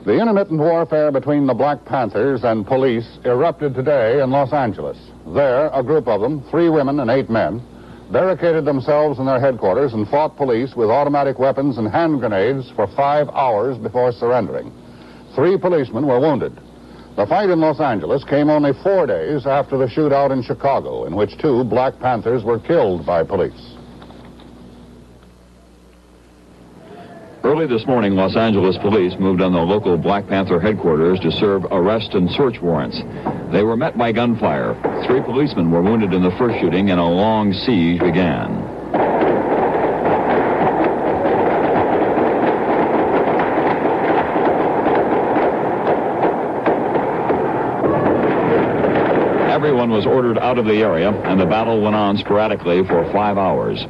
The intermittent warfare between the Black Panthers and police erupted today in Los Angeles. There, a group of them, 3 women and 8 men, barricaded themselves in their headquarters and fought police with automatic weapons and hand grenades for 5 hours before surrendering. 3 policemen were wounded. The fight in Los Angeles came only 4 days after the shootout in Chicago, in which 2 Black Panthers were killed by police. Early this morning, Los Angeles police moved on the local Black Panther headquarters to serve arrest and search warrants. They were met by gunfire. 3 policemen were wounded in the first shooting, and a long siege began. Everyone was ordered out of the area, and the battle went on sporadically for 5 hours.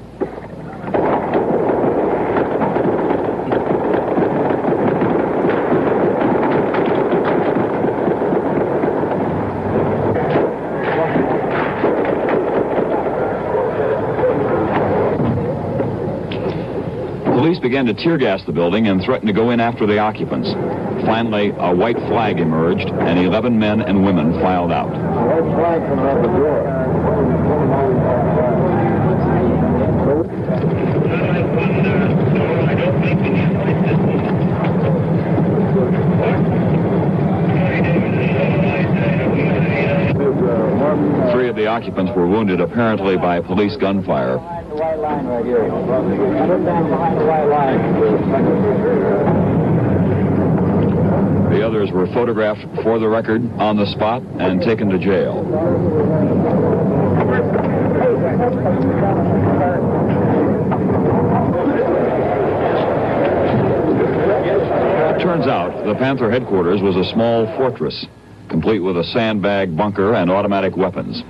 Police began to tear gas the building and threatened to go in after the occupants. Finally, a white flag emerged, and 11 men and women filed out. White flag coming out the door. 3 of the occupants were wounded, apparently by police gunfire. The white line right here. Put down behind the white line. The others were photographed for the record on the spot and taken to jail. It turns out the Panther headquarters was a small fortress, complete with a sandbag bunker and automatic weapons.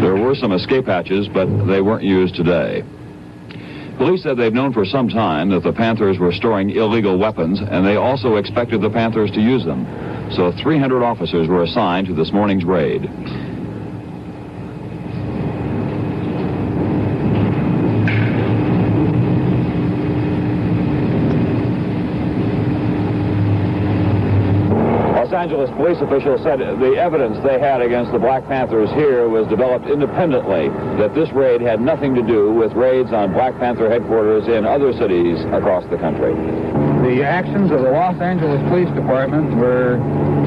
There were some escape hatches, but they weren't used today. Police said they've known for some time that the Panthers were storing illegal weapons, and they also expected the Panthers to use them. So 300 officers were assigned to this morning's raid. Los Angeles police officials said the evidence they had against the Black Panthers here was developed independently, that this raid had nothing to do with raids on Black Panther headquarters in other cities across the country. The actions of the Los Angeles Police Department were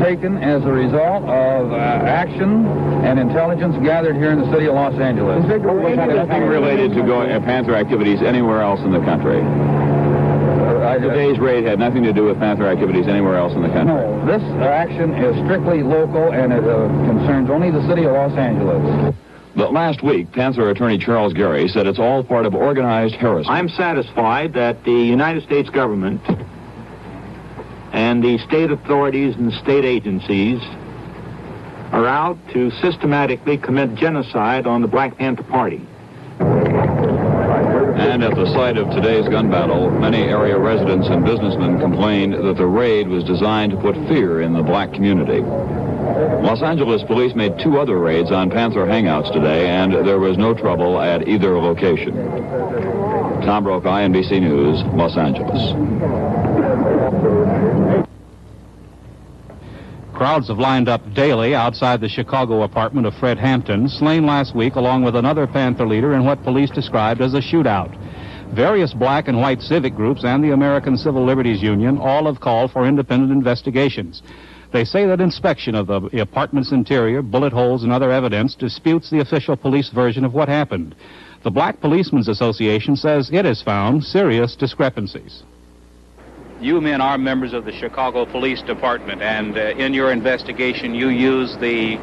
taken as a result of action and intelligence gathered here in the city of Los Angeles. Nothing related to Panther activities anywhere else in the country. Today's raid had nothing to do with Panther activities anywhere else in the country. No, this action is strictly local, and it concerns only the city of Los Angeles. But last week, Panther attorney Charles Gary said it's all part of organized harassment. I'm satisfied that the United States government and the state authorities and state agencies are out to systematically commit genocide on the Black Panther Party. And at the site of today's gun battle, many area residents and businessmen complained that the raid was designed to put fear in the black community. Los Angeles police made 2 other raids on Panther hangouts today, and there was no trouble at either location. Tom Brokaw, NBC News, Los Angeles. Crowds have lined up daily outside the Chicago apartment of Fred Hampton, slain last week along with another Panther leader in what police described as a shootout. Various black and white civic groups and the American Civil Liberties Union all have called for independent investigations. They say that inspection of the apartment's interior, bullet holes, and other evidence disputes the official police version of what happened. The Black Policemen's Association says it has found serious discrepancies. You men are members of the Chicago Police Department, and in your investigation you use the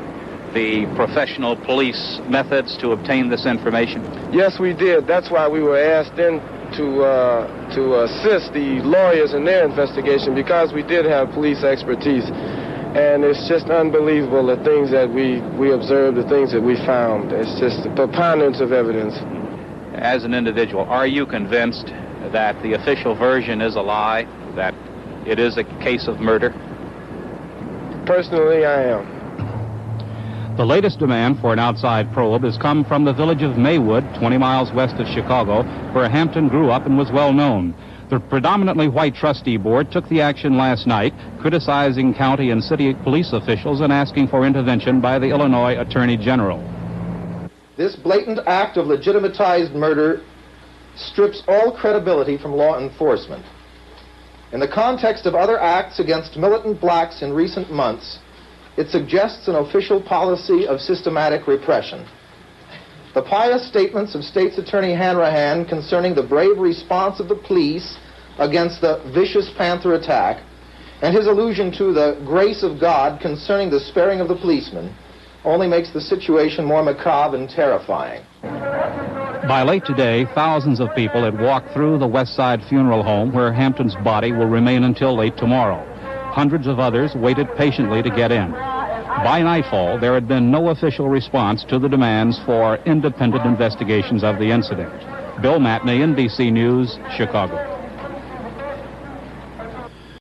professional police methods to obtain this information? Yes, we did. That's why we were asked in to assist the lawyers in their investigation, because we did have police expertise. And it's just unbelievable, the things that we observed, the things that we found. It's just a preponderance of evidence. As an individual, are you convinced that the official version is a lie, that it is a case of murder? Personally, I am. The latest demand for an outside probe has come from the village of Maywood, 20 miles west of Chicago, where Hampton grew up and was well known. The predominantly white trustee board took the action last night, criticizing county and city police officials and asking for intervention by the Illinois Attorney General. This blatant act of legitimatized murder strips all credibility from law enforcement. In the context of other acts against militant blacks in recent months, it suggests an official policy of systematic repression. The pious statements of State's Attorney Hanrahan concerning the brave response of the police against the vicious Panther attack, and his allusion to the grace of God concerning the sparing of the policemen, only makes the situation more macabre and terrifying. By late today, thousands of people had walked through the West Side Funeral Home, where Hampton's body will remain until late tomorrow. Hundreds of others waited patiently to get in. By nightfall, there had been no official response to the demands for independent investigations of the incident. Bill Matney, NBC News, Chicago.